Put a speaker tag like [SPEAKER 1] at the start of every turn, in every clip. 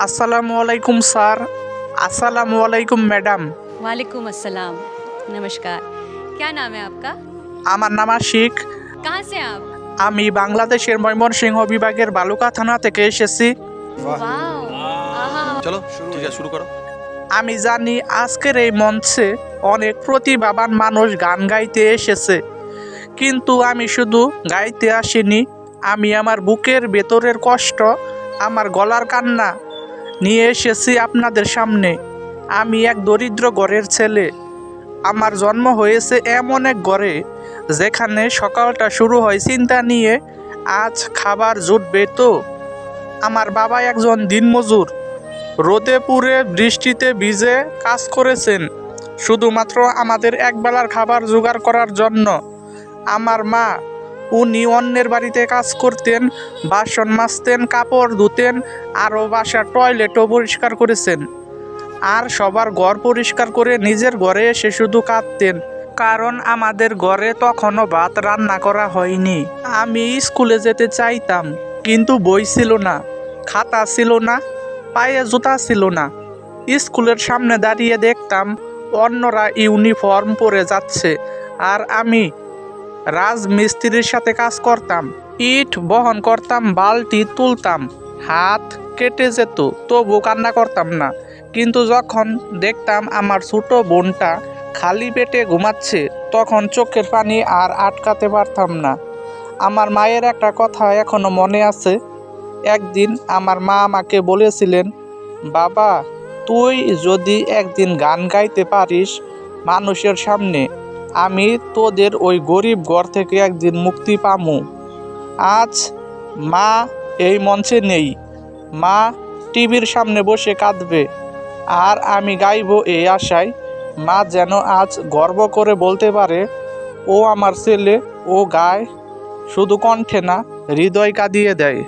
[SPEAKER 1] अस्सलामु अलैकुम सर। अस्सलामु अलैकुम मैडम।
[SPEAKER 2] वालेकुम अस्सलाम। नमस्कार। क्या नाम है आपका?
[SPEAKER 1] আমার নাম আশিক।
[SPEAKER 2] कहाँ से हैं आप?
[SPEAKER 1] আমি বাংলাদেশের ময়মনসিংহ বিভাগের বালুকা থানা থেকে এসেছি।
[SPEAKER 2] वाओ। आहा।
[SPEAKER 3] चलो ठीक है, शुरू करो।
[SPEAKER 1] আমি জানি আজকের এই মঞ্চে অনেক প্রতিভাবান মানুষ গান গাইতে এসেছে, কিন্তু আমি শুধু গাইতে আসিনি। আমি আমার বুকের ভেতরের কষ্ট, আমার গলার কান্না নিয়ে এসেছি আপনাদের সামনে। আমি এক দরিদ্র ঘরের ছেলে। আমার জন্ম হয়েছে এমন এক ঘরে যেখানে সকালটা শুরু হয় চিন্তা নিয়ে, আজ খাবার জুটবে তো। আমার বাবা একজন দিনমজুর, রোদে পুড়ে বৃষ্টিতে ভিজে কাজ করেছেন শুধুমাত্র আমাদের একবেলার খাবার জোগাড় করার জন্য। আমার মা, উনি অন্যের বাড়িতে কাজ করতেন, বাসন মাজতেন, কাপড় ধুতেন, আরও বাসার টয়লেটও পরিষ্কার করেছেন। আর সবার ঘর পরিষ্কার করে নিজের ঘরে এসে শুধু কাঁদতেন, কারণ আমাদের ঘরে তখনও ভাত রান্না করা হয়নি। আমি স্কুলে যেতে চাইতাম, কিন্তু বই ছিল না, খাতা ছিল না, পায়ে জুতা ছিল না। স্কুলের সামনে দাঁড়িয়ে দেখতাম অন্যরা ইউনিফর্ম পরে যাচ্ছে, আর আমি রাজমিস্ত্রির সাথে কাজ করতাম। ইট বহন করতাম, বালতি তুলতাম, হাত কেটে যেত, তবু কান্না করতাম না। কিন্তু যখন দেখতাম আমার ছোট বোনটা খালি পেটে ঘুমাচ্ছে, তখন চোখের পানি আর আটকাতে পারতাম না। আমার মায়ের একটা কথা এখনো মনে আছে। একদিন আমার মা আমাকে বলেছিলেন, বাবা, তুই যদি একদিন গান গাইতে পারিস মানুষের সামনে, আমি তোদের ওই গরিব ঘর থেকে একদিন মুক্তি পামু। আজ মা এই মঞ্চে নেই, মা টিভির সামনে বসে কাঁদবে, আর আমি গাইব এই আশায় মা যেন আজ গর্ব করে বলতে পারে, ও আমার ছেলে, ও গায়, শুধু কণ্ঠে না, হৃদয় কাঁদিয়ে দেয়।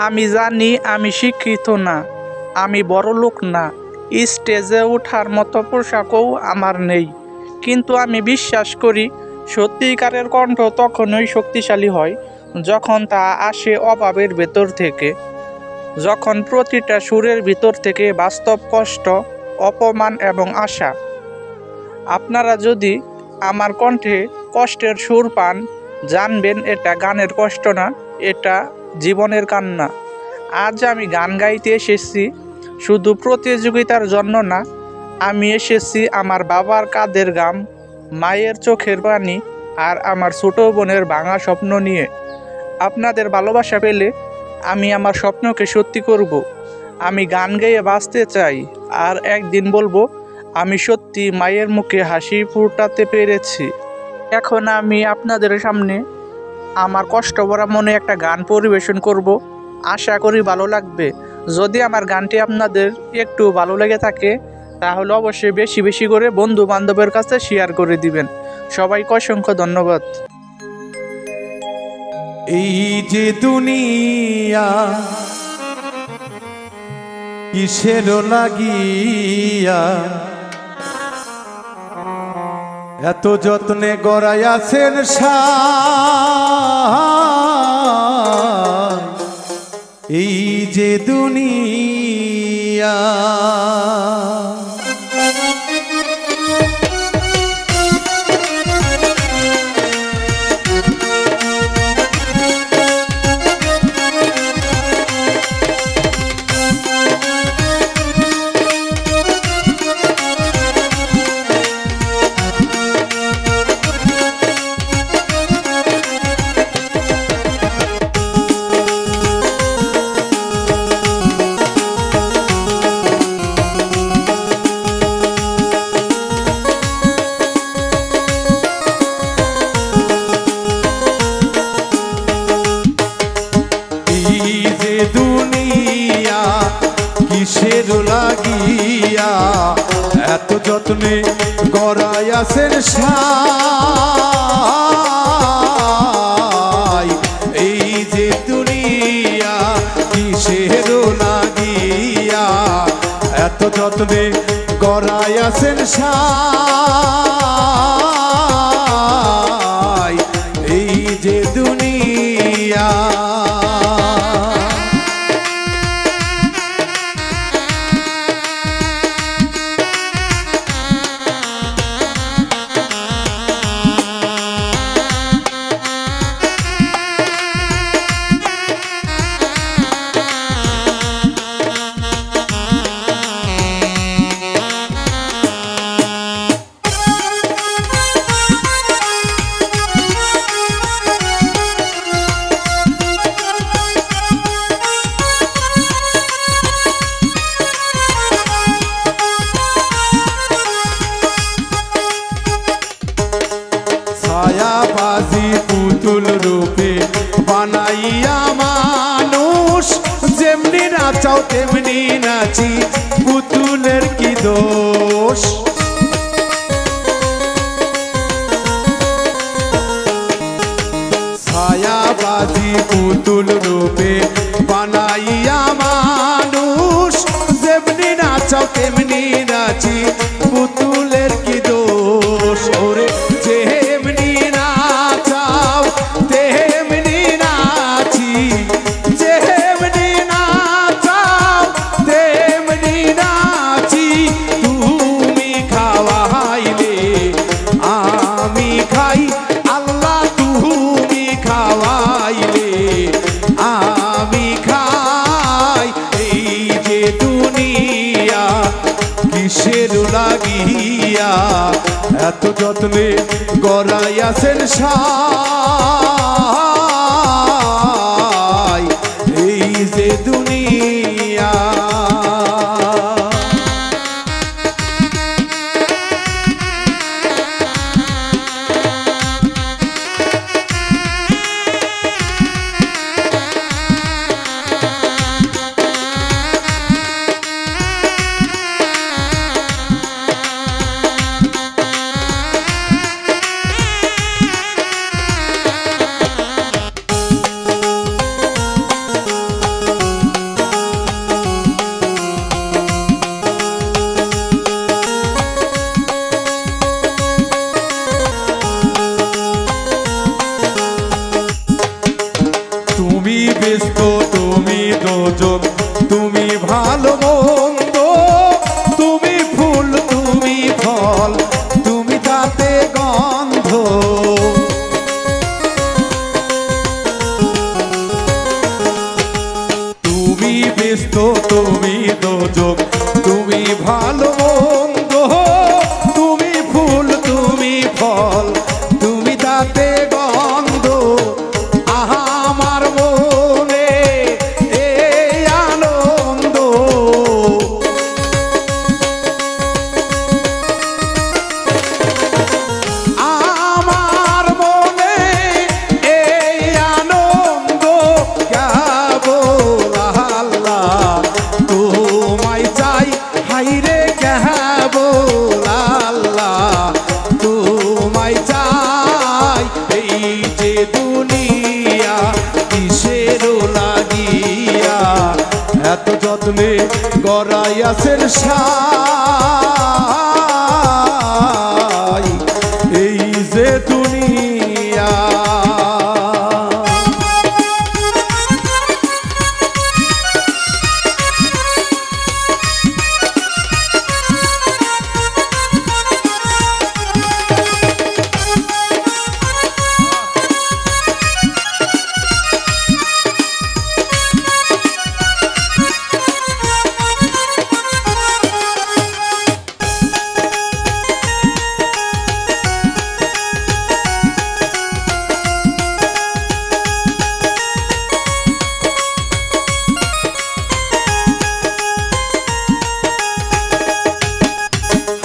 [SPEAKER 1] আমি জানি আমি শিক্ষিত না, আমি বড় লোক না, স্টেজে ওঠার মতো পোশাকও আমার নেই, কিন্তু আমি বিশ্বাস করি সত্যিকারের কণ্ঠ তখনই শক্তিশালী হয় যখন তা আসে অভাবের ভেতর থেকে, যখন প্রতিটা সুরের ভিতর থেকে বাস্তব কষ্ট, অপমান এবং আশা। আপনারা যদি আমার কণ্ঠে কষ্টের সুর পান, জানবেন এটা গানের কষ্ট না, এটা জীবনের কান্না। আজ আমি গান গাইতে এসেছি শুধু প্রতিযোগিতার জন্য না, আমি এসেছি আমার বাবার কাঁধের ঘাম, মায়ের চোখের পানি, আর আমার ছোট বোনের ভাঙা স্বপ্ন নিয়ে। আপনাদের ভালোবাসা পেলে আমি আমার স্বপ্নকে সত্যি করব। আমি গান গেয়ে বাঁচতে চাই, আর একদিন বলবো আমি সত্যি মায়ের মুখে হাসি ফুটাতে পেরেছি। এখন আমি আপনাদের সামনে আমার কষ্ট ভরা মনে একটা গান পরিবেশন করব। আশা করি ভালো লাগবে। যদি আমার গানটি আপনাদের একটু ভালো লেগে থাকে, তাহলে অবশ্যই বেশি বেশি করে বন্ধু বান্ধবের কাছে শেয়ার করে দিবেন। সবাইকে অসংখ্য ধন্যবাদ।
[SPEAKER 4] এই যে দুনিয়া কিসের লাগিয়া এত যত্নে গড়াইয়াছেন সায়, এই যে দুনিয়া দুনিয়া কিসের লাগিয়া এত যত্নে গড়াইয়াছেন সায়, এই যে দুনিয়া কিসের লাগিয়া এত যত্নে গড়াইয়াছেন সায়, এই যে দুনিয়া তেমনি নাচি, পুতুলের কি দোষ। ছায়াবাজি পুতুল রূপে বানাইয়া মানুষ, যেমনি নাচাও তেমনি নাচি, পুতুলের কি দোষ। ওরে যেমনি নাচাও তেমনি নাচি, যেমনি নাচাও তেমনি নাচি, তুমি খাওয়াইলে আমি খাই, আল্লাহ তুমি খাওয়াইলে আমি খাই। এই যে দুনিয়া কিসের লাগিয়া, এত যত্নে গড়াইয়াছেন সাই। এই যে দুনিয়া তুমি ব্যস্ত, তুমি দোজক, তুমি ভালো মন্দ, তুমি ফুল, তুমি ফল, তুমি তাতে গন্ধ। তুমি ব্যস্ত, তুমি দোজক, তুমি ভালো মন্দ, তুমি ফুল, তুমি ফল, তুমি তাতে গন্ধ। আমার মনে এই আনন্দ, আমার মনে এই আনন্দ, কেবল আল্লাহ তোমায় চাই, হাইরে কেবল আল্লাহ তোমায় চাই। এই যে দুনিয়া কিসের লাগিয়া, এত যত্নে গড়াইয়াছেন সাই। এই যে দুনিয়া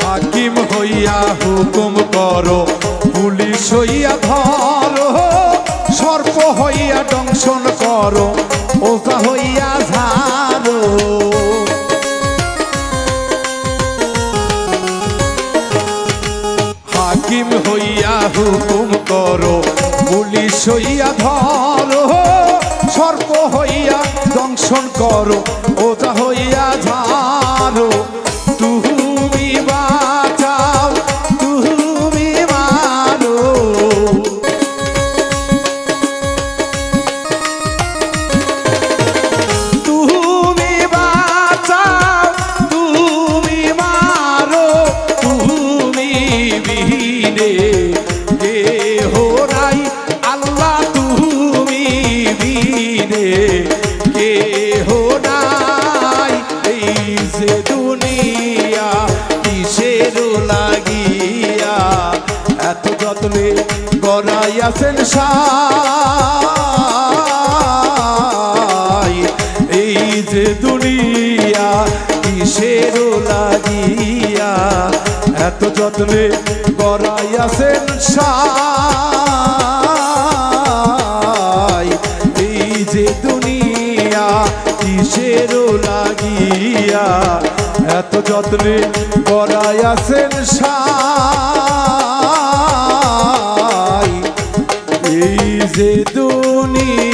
[SPEAKER 4] হাকিম হইয়া হুকুম করো, পুলিশ হইয়া ধরো, সর্প হইয়া দংশন করো, ওঝা হইয়া ঝাড়ো। হাকিম হইয়া হুকুম করো, পুলিশ হইয়া ধরো, সর্প হইয়া দংশন করো, ওঝা হইয়া ঝাড়ো। তুমি বাঁচাও, তুমি মারো, তুমি বাঁচাও, তুমি মারো, তুমি বিনে কেহ নাই, আল্লাহ তুমি বিনে কেহ নাই। এই যে দুনিয়া কিসের লাগিয়া, এত যত্নে গড়াইয়াছেন সাই। এই যে দুনিয়া কিসের লাগিয়া, এত যত্নে গড়াইয়াছেন সাই। এই যে দুনিয়া কিসের লাগি দিয়া এত যত্নে গড়াই আছেন সাই এই যে দুনিয়া